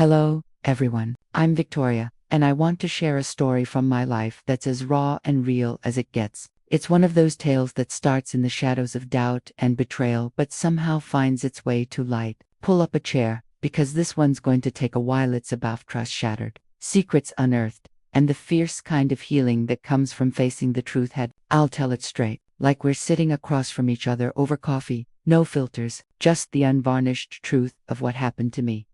Hello, everyone. I'm Victoria, and I want to share a story from my life that's as raw and real as it gets. It's one of those tales that starts in the shadows of doubt and betrayal but somehow finds its way to light. Pull up a chair, because this one's going to take a while. It's about trust shattered, secrets unearthed, and the fierce kind of healing that comes from facing the truth head. I'll tell it straight, like we're sitting across from each other over coffee, no filters, just the unvarnished truth of what happened to me.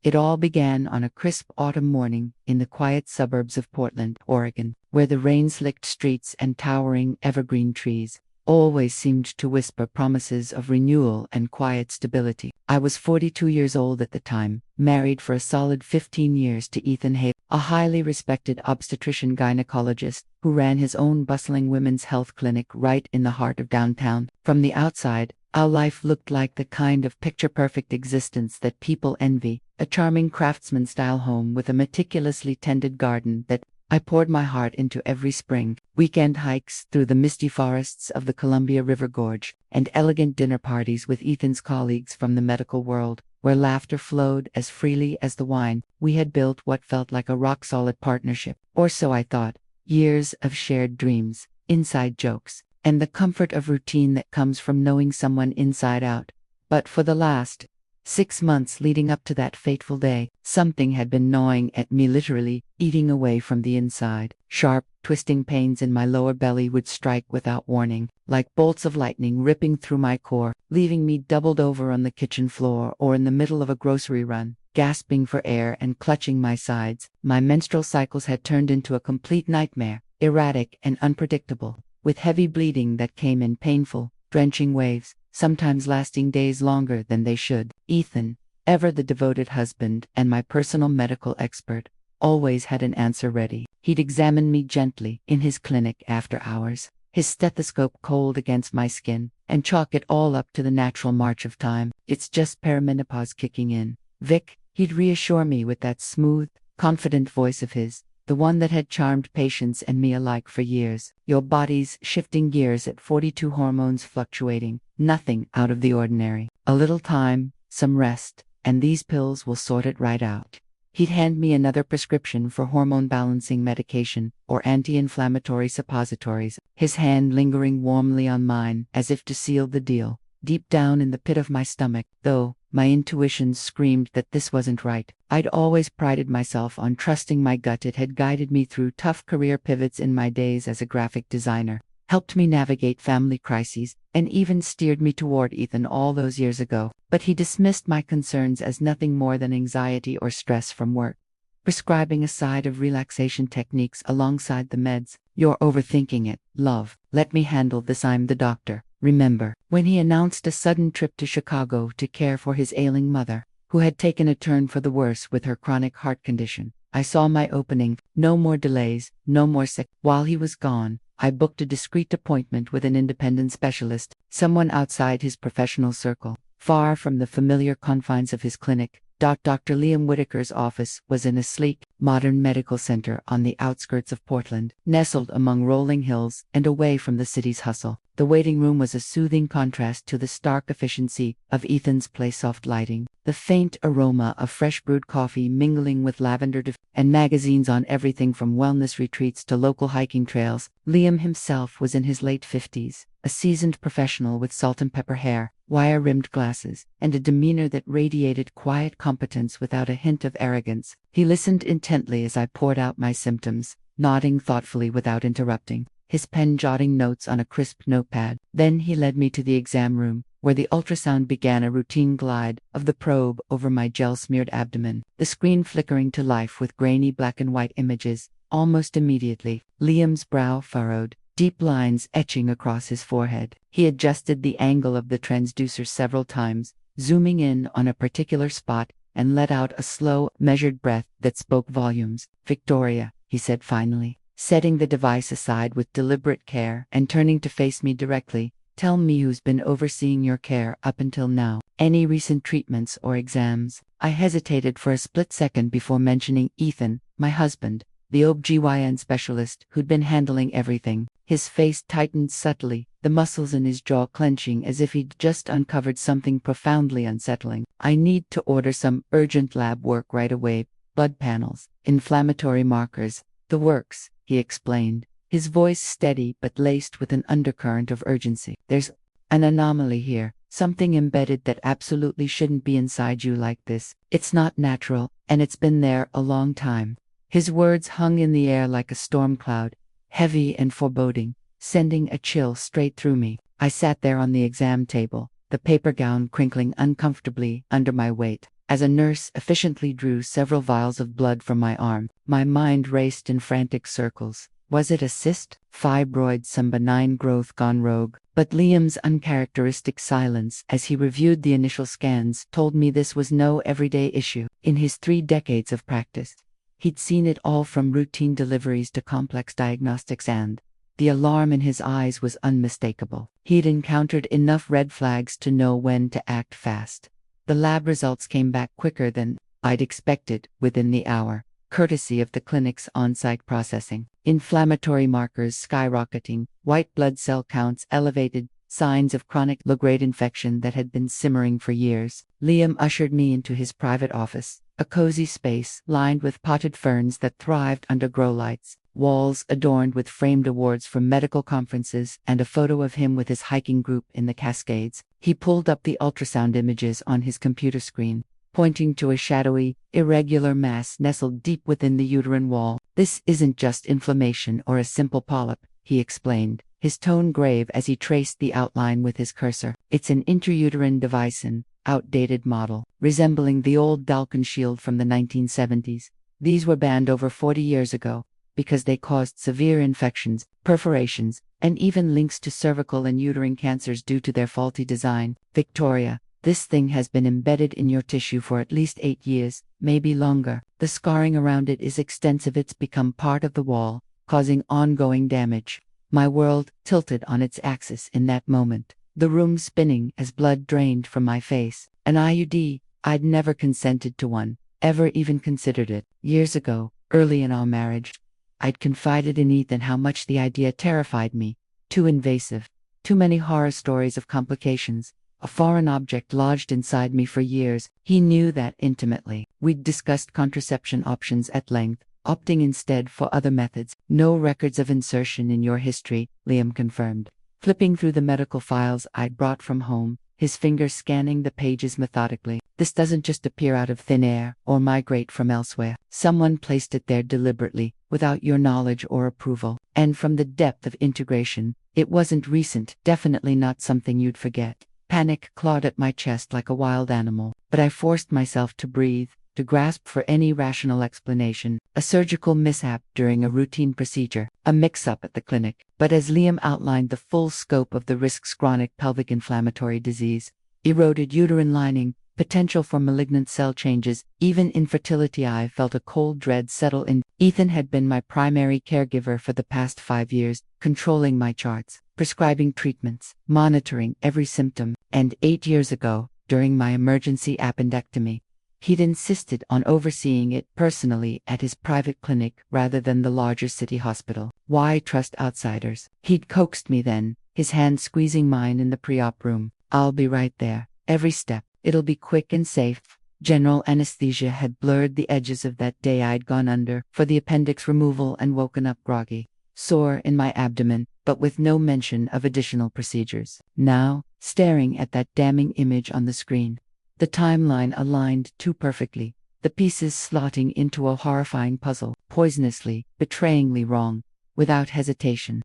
It all began on a crisp autumn morning in the quiet suburbs of Portland, Oregon, where the rain-slicked streets and towering evergreen trees always seemed to whisper promises of renewal and quiet stability. I was 42 years old at the time, married for a solid 15 years to Ethan Hay, a highly respected obstetrician-gynecologist who ran his own bustling women's health clinic right in the heart of downtown. From the outside, our life looked like the kind of picture-perfect existence that people envy, a charming craftsman-style home with a meticulously tended garden that I poured my heart into every spring, weekend hikes through the misty forests of the Columbia River Gorge, and elegant dinner parties with Ethan's colleagues from the medical world, where laughter flowed as freely as the wine. We had built what felt like a rock-solid partnership, or so I thought. Years of shared dreams, inside jokes, and the comfort of routine that comes from knowing someone inside out. But for the last 6 months leading up to that fateful day, something had been gnawing at me, literally eating away from the inside. Sharp, twisting pains in my lower belly would strike without warning, like bolts of lightning ripping through my core, leaving me doubled over on the kitchen floor or in the middle of a grocery run, gasping for air and clutching my sides. My menstrual cycles had turned into a complete nightmare, erratic and unpredictable, with heavy bleeding that came in painful, drenching waves, sometimes lasting days longer than they should. Ethan, ever the devoted husband and my personal medical expert, always had an answer ready. He'd examine me gently in his clinic after hours, his stethoscope cold against my skin, and chalk it all up to the natural march of time. "It's just perimenopause kicking in, Vic," he'd reassure me with that smooth, confident voice of his, the one that had charmed patients and me alike for years. "Your body's shifting gears at 42, hormones fluctuating, nothing out of the ordinary. A little time, some rest, and these pills will sort it right out." He'd hand me another prescription for hormone-balancing medication or anti-inflammatory suppositories, his hand lingering warmly on mine as if to seal the deal. Deep down in the pit of my stomach, though, my intuition screamed that this wasn't right. I'd always prided myself on trusting my gut. It had guided me through tough career pivots in my days as a graphic designer, helped me navigate family crises, and even steered me toward Ethan all those years ago. But he dismissed my concerns as nothing more than anxiety or stress from work, prescribing a side of relaxation techniques alongside the meds. "You're overthinking it, love. Let me handle this. I'm the doctor." Remember, when he announced a sudden trip to Chicago to care for his ailing mother, who had taken a turn for the worse with her chronic heart condition, I saw my opening. No more delays, no more sick. While he was gone, I booked a discreet appointment with an independent specialist, someone outside his professional circle, far from the familiar confines of his clinic. Dr. Liam Whitaker's office was in a sleek, modern medical center on the outskirts of Portland, nestled among rolling hills and away from the city's hustle. The waiting room was a soothing contrast to the stark efficiency of Ethan's place. Soft lighting, the faint aroma of fresh brewed coffee mingling with lavender and magazines on everything from wellness retreats to local hiking trails. Liam himself was in his late 50s, a seasoned professional with salt and pepper hair, wire-rimmed glasses, and a demeanor that radiated quiet competence without a hint of arrogance. He listened intently as I poured out my symptoms, nodding thoughtfully without interrupting, his pen jotting notes on a crisp notepad. Then he led me to the exam room, where the ultrasound began a routine glide of the probe over my gel-smeared abdomen, the screen flickering to life with grainy black and white images. Almost immediately, Liam's brow furrowed, deep lines etching across his forehead. He adjusted the angle of the transducer several times, zooming in on a particular spot, and let out a slow, measured breath that spoke volumes. "Victoria," he said finally, setting the device aside with deliberate care and turning to face me directly, "tell me who's been overseeing your care up until now. Any recent treatments or exams?" I hesitated for a split second before mentioning Ethan, my husband, the OBGYN specialist who'd been handling everything. His face tightened subtly, the muscles in his jaw clenching as if he'd just uncovered something profoundly unsettling. I need to order some urgent lab work right away. Blood panels, inflammatory markers, the works, he explained, his voice steady but laced with an undercurrent of urgency. There's an anomaly here, something embedded that absolutely shouldn't be inside you like this. It's not natural, and it's been there a long time. His words hung in the air like a storm cloud, heavy and foreboding, sending a chill straight through me. I sat there on the exam table, the paper gown crinkling uncomfortably under my weight. As a nurse efficiently drew several vials of blood from my arm, my mind raced in frantic circles. Was it a cyst, fibroid, some benign growth gone rogue? But Liam's uncharacteristic silence as he reviewed the initial scans told me this was no everyday issue. In his 3 decades of practice, he'd seen it all from routine deliveries to complex diagnostics, and the alarm in his eyes was unmistakable. He'd encountered enough red flags to know when to act fast. The lab results came back quicker than I'd expected, within the hour, courtesy of the clinic's on-site processing. Inflammatory markers skyrocketing, white blood cell counts elevated, signs of chronic low-grade infection that had been simmering for years. Liam ushered me into his private office, a cozy space lined with potted ferns that thrived under grow lights, walls adorned with framed awards from medical conferences, and a photo of him with his hiking group in the Cascades. He pulled up the ultrasound images on his computer screen, pointing to a shadowy, irregular mass nestled deep within the uterine wall. This isn't just inflammation or a simple polyp, he explained, his tone grave as he traced the outline with his cursor. It's an intrauterine device, an outdated model, resembling the old Dalkin shield from the 1970s. These were banned over 40 years ago, because they caused severe infections, perforations, and even links to cervical and uterine cancers due to their faulty design. Victoria, this thing has been embedded in your tissue for at least 8 years, maybe longer. The scarring around it is extensive. It's become part of the wall, causing ongoing damage. My world tilted on its axis in that moment, the room spinning as blood drained from my face. An IUD, I'd never consented to one, ever even considered it. Years ago, early in our marriage, I'd confided in Ethan how much the idea terrified me. Too invasive. Too many horror stories of complications. A foreign object lodged inside me for years. He knew that intimately. We'd discussed contraception options at length, opting instead for other methods. No records of insertion in your history, Liam confirmed. Flipping through the medical files I'd brought from home, his fingers scanning the pages methodically. This doesn't just appear out of thin air or migrate from elsewhere. Someone placed it there deliberately, without your knowledge or approval. And from the depth of integration, it wasn't recent, definitely not something you'd forget. Panic clawed at my chest like a wild animal, but I forced myself to breathe, to grasp for any rational explanation. A surgical mishap during a routine procedure, a mix-up at the clinic. But as Liam outlined the full scope of the risks: chronic pelvic inflammatory disease, eroded uterine lining, potential for malignant cell changes, even infertility, I felt a cold dread settle in. Ethan had been my primary caregiver for the past 5 years, controlling my charts, prescribing treatments, monitoring every symptom, and 8 years ago, during my emergency appendectomy, he'd insisted on overseeing it personally at his private clinic rather than the larger city hospital. Why trust outsiders? He'd coaxed me then, his hand squeezing mine in the pre-op room. I'll be right there, every step. It'll be quick and safe. General anesthesia had blurred the edges of that day I'd gone under for the appendix removal and woken up groggy, sore in my abdomen, but with no mention of additional procedures. Now, staring at that damning image on the screen, the timeline aligned too perfectly, the pieces slotting into a horrifying puzzle, poisonously, betrayingly wrong. Without hesitation,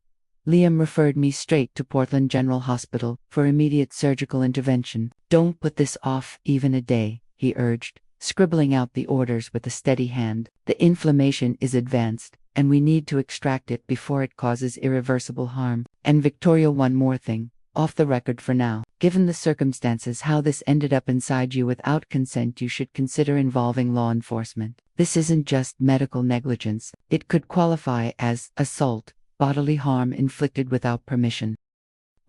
Liam referred me straight to Portland General Hospital for immediate surgical intervention. Don't put this off even a day, he urged, scribbling out the orders with a steady hand. The inflammation is advanced, and we need to extract it before it causes irreversible harm. And Victoria, one more thing, off the record for now. Given the circumstances how this ended up inside you without consent, you should consider involving law enforcement. This isn't just medical negligence. It could qualify as assault, bodily harm inflicted without permission.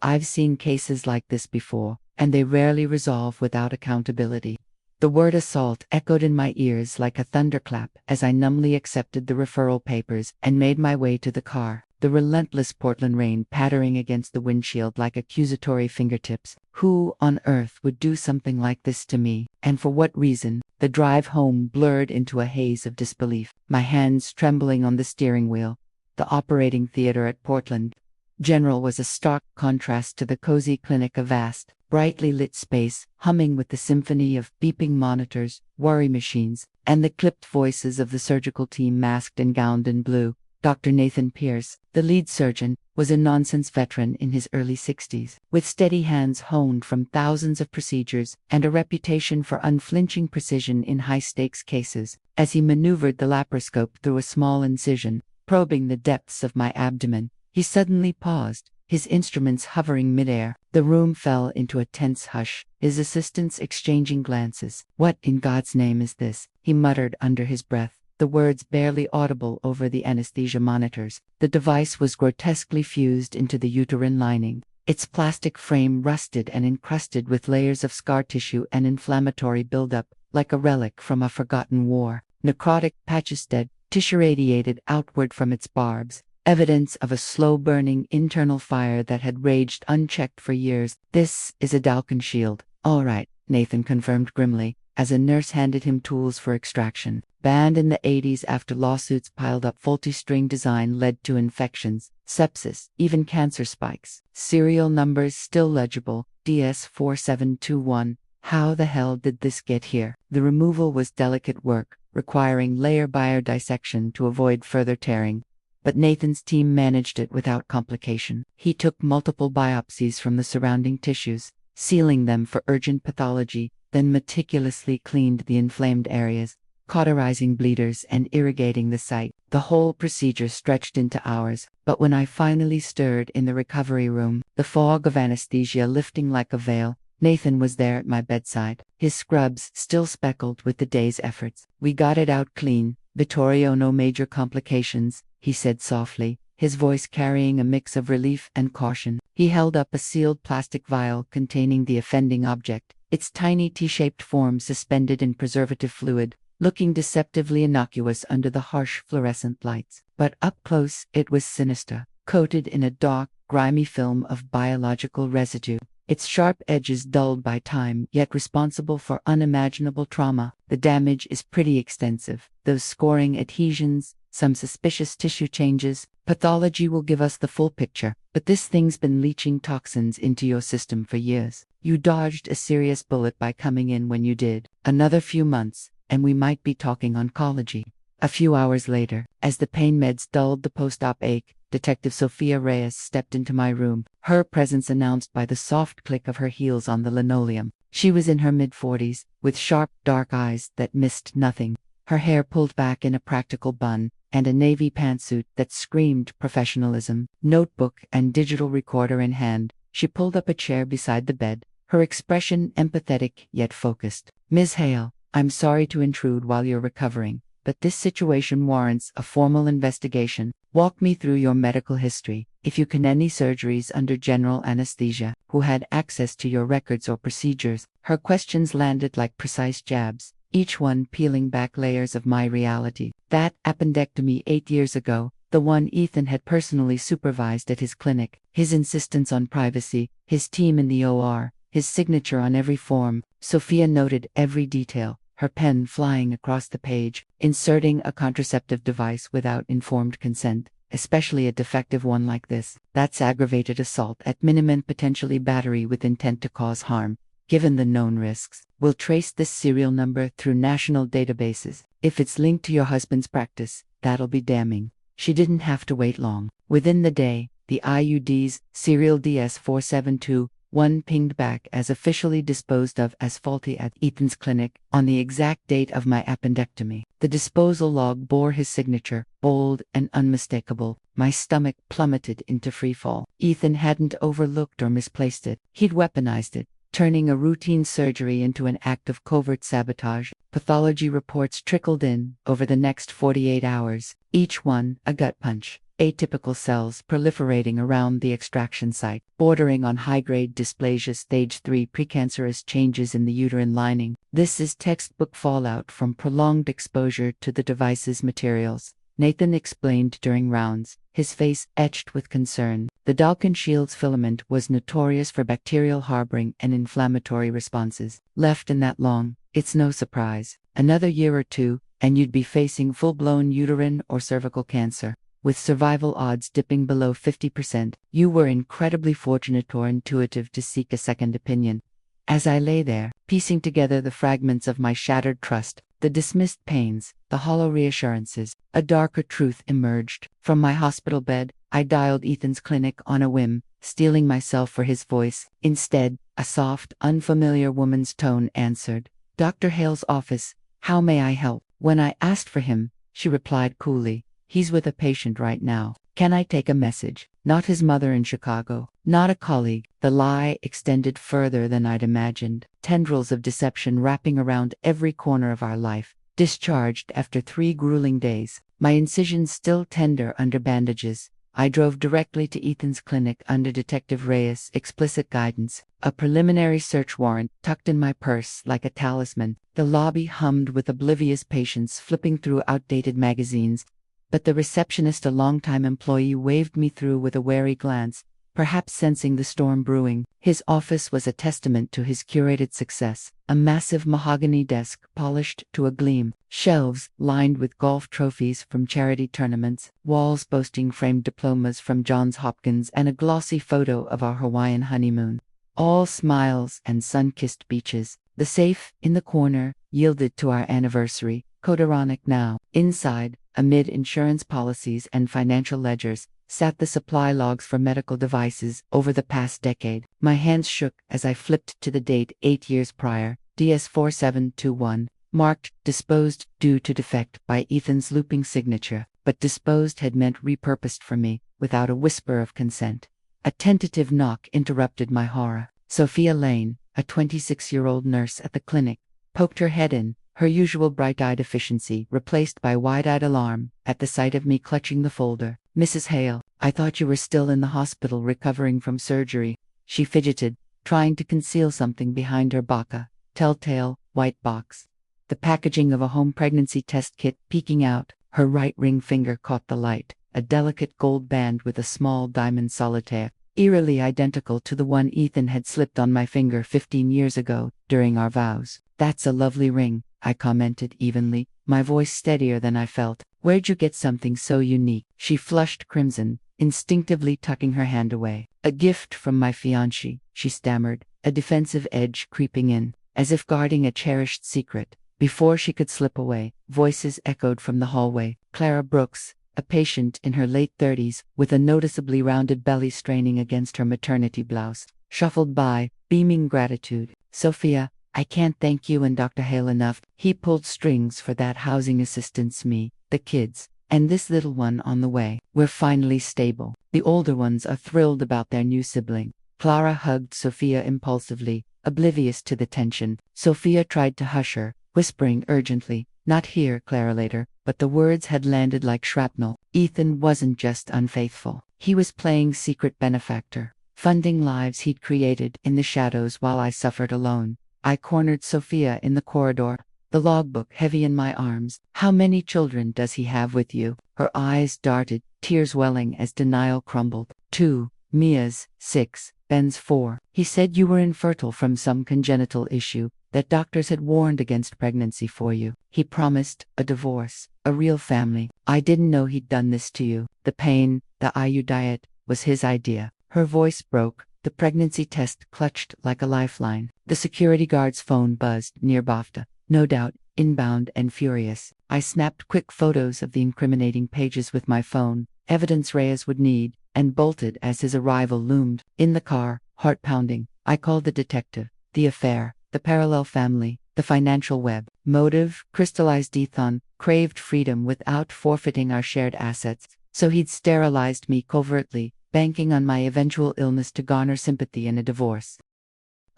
I've seen cases like this before, and they rarely resolve without accountability. The word assault echoed in my ears like a thunderclap as I numbly accepted the referral papers and made my way to the car, the relentless Portland rain pattering against the windshield like accusatory fingertips. Who on earth would do something like this to me, and for what reason? The drive home blurred into a haze of disbelief, my hands trembling on the steering wheel. The operating theater at Portland General was a stark contrast to the cozy clinic, a vast, brightly lit space, humming with the symphony of beeping monitors, worry machines, and the clipped voices of the surgical team masked and gowned in blue. Dr. Nathan Pierce, the lead surgeon, was a nonsense veteran in his early 60s, with steady hands honed from thousands of procedures and a reputation for unflinching precision in high-stakes cases. As he maneuvered the laparoscope through a small incision, probing the depths of my abdomen, he suddenly paused, his instruments hovering midair. The room fell into a tense hush, his assistants exchanging glances. "What in God's name is this?" he muttered under his breath, the words barely audible over the anesthesia monitors. The device was grotesquely fused into the uterine lining, its plastic frame rusted and encrusted with layers of scar tissue and inflammatory buildup, like a relic from a forgotten war. Necrotic patches, dead tissue radiated outward from its barbs, evidence of a slow-burning internal fire that had raged unchecked for years. "This is a Dalkin shield." "All right," Nathan confirmed grimly, as a nurse handed him tools for extraction. Banned in the 80s after lawsuits piled up, faulty string design led to infections, sepsis, even cancer spikes. Serial numbers still legible, DS4721. How the hell did this get here? The removal was delicate work, requiring layer biodissection to avoid further tearing. But Nathan's team managed it without complication. He took multiple biopsies from the surrounding tissues, sealing them for urgent pathology, then meticulously cleaned the inflamed areas, cauterizing bleeders and irrigating the site. The whole procedure stretched into hours, but when I finally stirred in the recovery room, the fog of anesthesia lifting like a veil, Nathan was there at my bedside, his scrubs still speckled with the day's efforts. "We got it out clean, Vittorio, no major complications," he said softly, his voice carrying a mix of relief and caution. He held up a sealed plastic vial containing the offending object, its tiny T-shaped form suspended in preservative fluid, looking deceptively innocuous under the harsh fluorescent lights. But up close it was sinister, coated in a dark, grimy film of biological residue, its sharp edges dulled by time, yet responsible for unimaginable trauma. "The damage is pretty extensive. Those scoring adhesions, some suspicious tissue changes. Pathology will give us the full picture, but this thing's been leaching toxins into your system for years. You dodged a serious bullet by coming in when you did. Another few months, and we might be talking oncology." A few hours later, as the pain meds dulled the post-op ache, Detective Sophia Reyes stepped into my room, her presence announced by the soft click of her heels on the linoleum. She was in her mid-40s, with sharp, dark eyes that missed nothing, her hair pulled back in a practical bun, and a navy pantsuit that screamed professionalism. Notebook and digital recorder in hand, she pulled up a chair beside the bed, her expression empathetic yet focused. "Ms. Hale, I'm sorry to intrude while you're recovering, but this situation warrants a formal investigation. Walk me through your medical history, if you can. Any surgeries under general anesthesia? Who had access to your records or procedures?" Her questions landed like precise jabs, each one peeling back layers of my reality. That appendectomy 8 years ago, the one Ethan had personally supervised at his clinic, his insistence on privacy, his team in the OR, his signature on every form. Sophia noted every detail, her pen flying across the page, inserting a contraceptive device without informed consent, especially a defective one like this. That's aggravated assault at minimum, potentially battery with intent to cause harm. Given the known risks, we'll trace this serial number through national databases. If it's linked to your husband's practice, that'll be damning. She didn't have to wait long. Within the day, the IUD's serial DS4721 pinged back as officially disposed of as faulty at Ethan's clinic on the exact date of my appendectomy. The disposal log bore his signature, bold and unmistakable. My stomach plummeted into freefall. Ethan hadn't overlooked or misplaced it. He'd weaponized it, turning a routine surgery into an act of covert sabotage. Pathology reports trickled in over the next 48 hours, each one a gut punch. atypical cells proliferating around the extraction site, bordering on high-grade dysplasia stage 3 precancerous changes in the uterine lining. This is textbook fallout from prolonged exposure to the device's materials, Nathan explained during rounds, his face etched with concern. The Dalkin Shields filament was notorious for bacterial harboring and inflammatory responses. Left in that long, it's no surprise. Another year or two, and you'd be facing full-blown uterine or cervical cancer, with survival odds dipping below 50%. You were incredibly fortunate or intuitive to seek a second opinion. As I lay there, piecing together the fragments of my shattered trust, the dismissed pains, the hollow reassurances, a darker truth emerged. From my hospital bed, I dialed Ethan's clinic on a whim, steeling myself for his voice. Instead, a soft, unfamiliar woman's tone answered. "Dr. Hale's office. How may I help?" When I asked for him, she replied coolly, "He's with a patient right now. Can I take a message?" Not his mother in Chicago, not a colleague. The lie extended further than I'd imagined. Tendrils of deception wrapping around every corner of our life. Discharged after 3 grueling days, my incisions still tender under bandages, I drove directly to Ethan's clinic under Detective Reyes' explicit guidance, a preliminary search warrant tucked in my purse like a talisman. The lobby hummed with oblivious patients flipping through outdated magazines, but the receptionist, a longtime employee, waved me through with a wary glance, perhaps sensing the storm brewing. His office was a testament to his curated success, a massive mahogany desk polished to a gleam, shelves lined with golf trophies from charity tournaments, walls boasting framed diplomas from Johns Hopkins, and a glossy photo of our Hawaiian honeymoon. All smiles and sun-kissed beaches. The safe, in the corner, yielded to our anniversary, codoronic now. Inside, amid insurance policies and financial ledgers, sat the supply logs for medical devices over the past decade. My hands shook as I flipped to the date 8 years prior, DS4721, marked disposed due to defect by Ethan's looping signature, but disposed had meant repurposed for me, without a whisper of consent. A tentative knock interrupted my horror. Sophia Lane, a 26-year-old nurse at the clinic, poked her head in, her usual bright-eyed efficiency replaced by wide-eyed alarm at the sight of me clutching the folder. "Mrs. Hale, I thought you were still in the hospital recovering from surgery." She fidgeted, trying to conceal something behind her baka, telltale, white box. The packaging of a home pregnancy test kit peeking out, her right ring finger caught the light, a delicate gold band with a small diamond solitaire, eerily identical to the one Ethan had slipped on my finger 15 years ago, during our vows. "That's a lovely ring," I commented evenly, my voice steadier than I felt. "Where'd you get something so unique?" She flushed crimson, instinctively tucking her hand away. "A gift from my fiancé," she stammered, a defensive edge creeping in, as if guarding a cherished secret. Before she could slip away, voices echoed from the hallway. Clara Brooks, a patient in her late 30s, with a noticeably rounded belly straining against her maternity blouse, shuffled by, beaming gratitude. "Sophia, I can't thank you and Dr. Hale enough. He pulled strings for that housing assistance, me, the kids, and this little one on the way. We're finally stable. The older ones are thrilled about their new sibling." Clara hugged Sophia impulsively, oblivious to the tension. Sophia tried to hush her, whispering urgently, "Not here, Clara, later," but the words had landed like shrapnel. Ethan wasn't just unfaithful. He was playing secret benefactor, funding lives he'd created in the shadows while I suffered alone. I cornered Sophia in the corridor, the logbook heavy in my arms. "How many children does he have with you?" Her eyes darted, tears welling as denial crumbled. "2. Mia's 6, Ben's 4. He said you were infertile from some congenital issue, that doctors had warned against pregnancy for you. He promised a divorce, a real family. I didn't know he'd done this to you. The pain, the IU diet, was his idea." Her voice broke. The pregnancy test clutched like a lifeline. The security guard's phone buzzed near Bafta, no doubt, inbound and furious. I snapped quick photos of the incriminating pages with my phone, evidence Reyes would need, and bolted as his arrival loomed. In the car, heart pounding, I called the detective. The affair, the parallel family, the financial web. Motive, crystallized. Ethan craved freedom without forfeiting our shared assets, so he'd sterilized me covertly, banking on my eventual illness to garner sympathy in a divorce.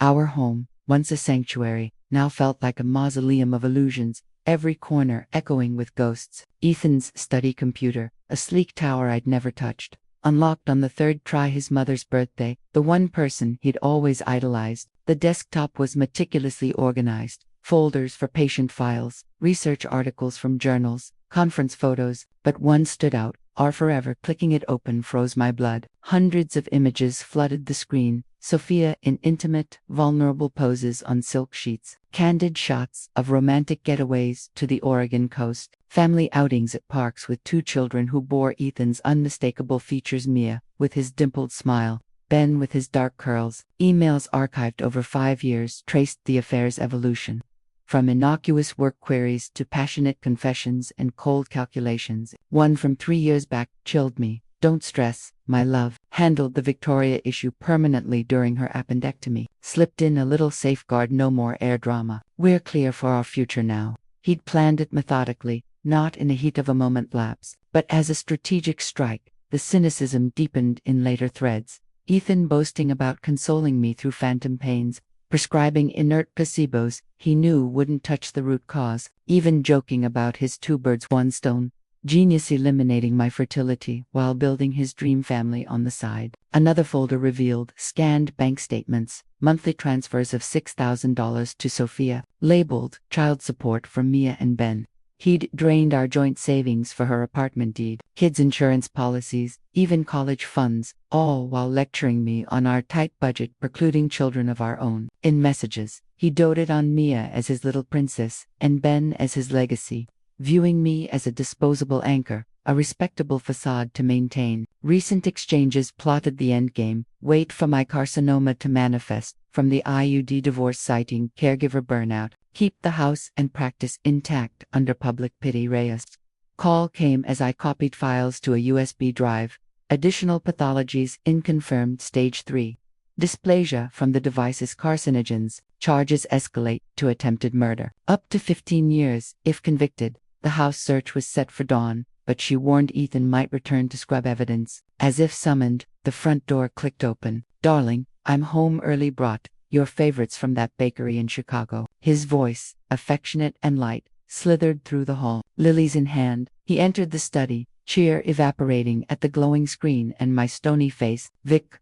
Our home, once a sanctuary, now felt like a mausoleum of illusions, every corner echoing with ghosts. Ethan's study computer, a sleek tower I'd never touched. Unlocked on the third try, his mother's birthday, the one person he'd always idolized. The desktop was meticulously organized. Folders for patient files, research articles from journals, conference photos, but one stood out. Forever. Clicking it open froze my blood. Hundreds of images flooded the screen. Sophia in intimate, vulnerable poses on silk sheets. Candid shots of romantic getaways to the Oregon coast. Family outings at parks with two children who bore Ethan's unmistakable features. Mia, with his dimpled smile. Ben with his dark curls. Emails archived over 5 years traced the affair's evolution. From innocuous work queries to passionate confessions and cold calculations. One from 3 years back chilled me. Don't stress, my love. Handled the Victoria issue permanently during her appendectomy. Slipped in a little safeguard: no more air drama. We're clear for our future now. He'd planned it methodically, not in a heat of a moment lapse, but as a strategic strike. The cynicism deepened in later threads. Ethan boasting about consoling me through phantom pains, prescribing inert placebos he knew wouldn't touch the root cause, even joking about his 2 birds 1 stone. Genius eliminating my fertility while building his dream family on the side. Another folder revealed scanned bank statements, monthly transfers of $6,000 to Sophia, labeled child support for Mia and Ben. He'd drained our joint savings for her apartment deed, kids' insurance policies, even college funds, all while lecturing me on our tight budget precluding children of our own. In messages, he doted on Mia as his little princess, and Ben as his legacy, viewing me as a disposable anchor, a respectable facade to maintain. Recent exchanges plotted the endgame: wait for my carcinoma to manifest, from the IUD divorce citing caregiver burnout, keep the house and practice intact under public pity. Reyes. Call came as I copied files to a USB drive. Additional pathologies unconfirmed, stage 3. Dysplasia from the device's carcinogens. Charges escalate to attempted murder. Up to 15 years, if convicted. The house search was set for dawn, but she warned Ethan might return to scrub evidence. As if summoned, the front door clicked open. Darling, I'm home early. Brought your favorites from that bakery in Chicago. His voice, affectionate and light, slithered through the hall. Lilies in hand, he entered the study, cheer evaporating at the glowing screen and my stony face. Vic,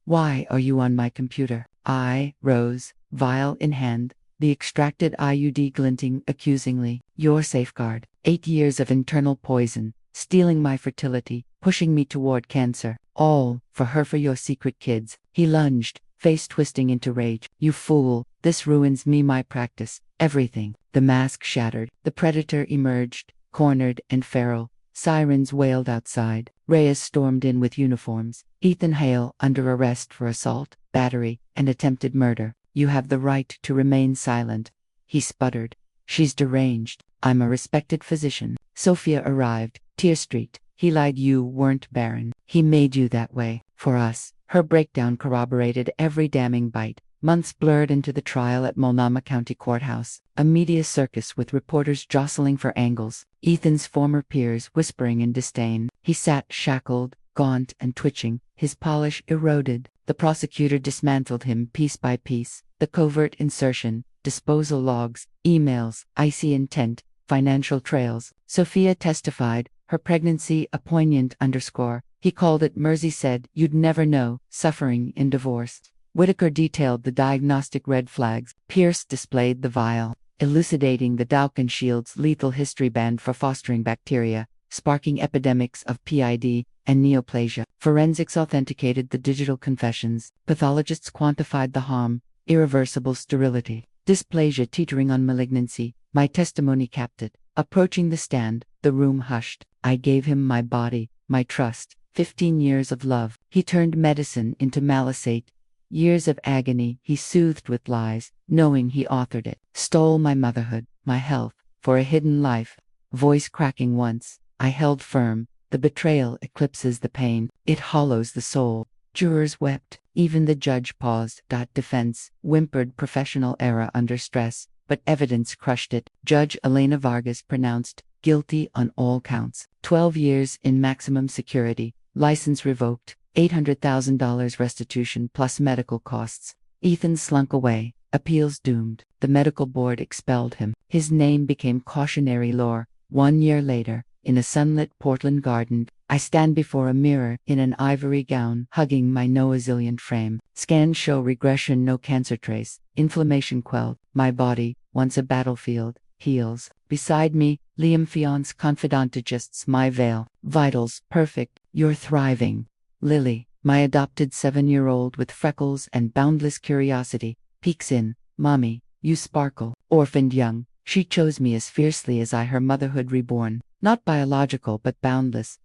why are you on my computer? I rose, vial in hand, the extracted IUD glinting accusingly. Your safeguard. 8 years of internal poison, stealing my fertility, pushing me toward cancer. All for her, for your secret kids. He lunged, face twisting into rage. You fool, this ruins me, my practice, everything. The mask shattered. The predator emerged, cornered and feral. Sirens wailed outside. Reyes stormed in with uniforms. Ethan Hale under arrest for assault, battery, and attempted murder. You have the right to remain silent. He sputtered. She's deranged. I'm a respected physician. Sophia arrived, tear-streaked. He lied. You weren't barren. He made you that way. For us. Her breakdown corroborated every damning bite. Months blurred into the trial at Multnomah County Courthouse, a media circus with reporters jostling for angles. Ethan's former peers whispering in disdain. He sat shackled, gaunt and twitching, his polish eroded. The prosecutor dismantled him piece by piece. The covert insertion, disposal logs, emails, icy intent, financial trails. Sophia testified, her pregnancy a poignant underscore. He called it, Mersey said, you'd never know, suffering in divorce. Whitaker detailed the diagnostic red flags. Pierce displayed the vial, elucidating the Dowkin Shield's lethal history banned for fostering bacteria, sparking epidemics of PID and neoplasia. Forensics authenticated the digital confessions. Pathologists quantified the harm, irreversible sterility, dysplasia teetering on malignancy. My testimony capped it. Approaching the stand, the room hushed. I gave him my body, my trust, 15 years of love. He turned medicine into malisate. Years of agony he soothed with lies, knowing he authored it. Stole my motherhood, my health, for a hidden life. Voice cracking once, I held firm. The betrayal eclipses the pain. It hollows the soul. Jurors wept. Even the judge paused. Defense whimpered professional error under stress, but evidence crushed it. Judge Elena Vargas pronounced guilty on all counts. 12 years in maximum security. License revoked. $800,000 restitution plus medical costs. Ethan slunk away. Appeals doomed. The medical board expelled him. His name became cautionary lore. 1 year later, in a sunlit Portland garden. I stand before a mirror in an ivory gown, hugging my noazillion frame. Scans show regression, no cancer trace. Inflammation quelled. My body, once a battlefield, heals. Beside me, Liam Fion's confidant adjusts my veil. Vitals, perfect. You're thriving. Lily, my adopted 7-year-old with freckles and boundless curiosity, peeks in. Mommy, you sparkle. Orphaned young, she chose me as fiercely as I, her motherhood reborn. Not biological but boundless.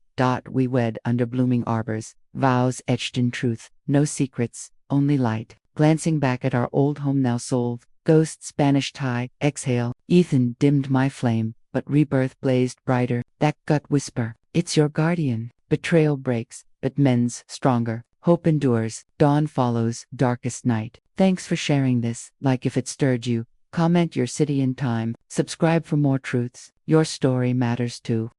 We wed under blooming arbors, vows etched in truth, no secrets, only light. Glancing back at our old home now sold, ghost Spanish tie, exhale. Ethan dimmed my flame, but rebirth blazed brighter. That gut whisper, it's your guardian. Betrayal breaks, but mends stronger. Hope endures. Dawn follows darkest night. Thanks for sharing this. Like if it stirred you. Comment your city and time. Subscribe for more truths. Your story matters too.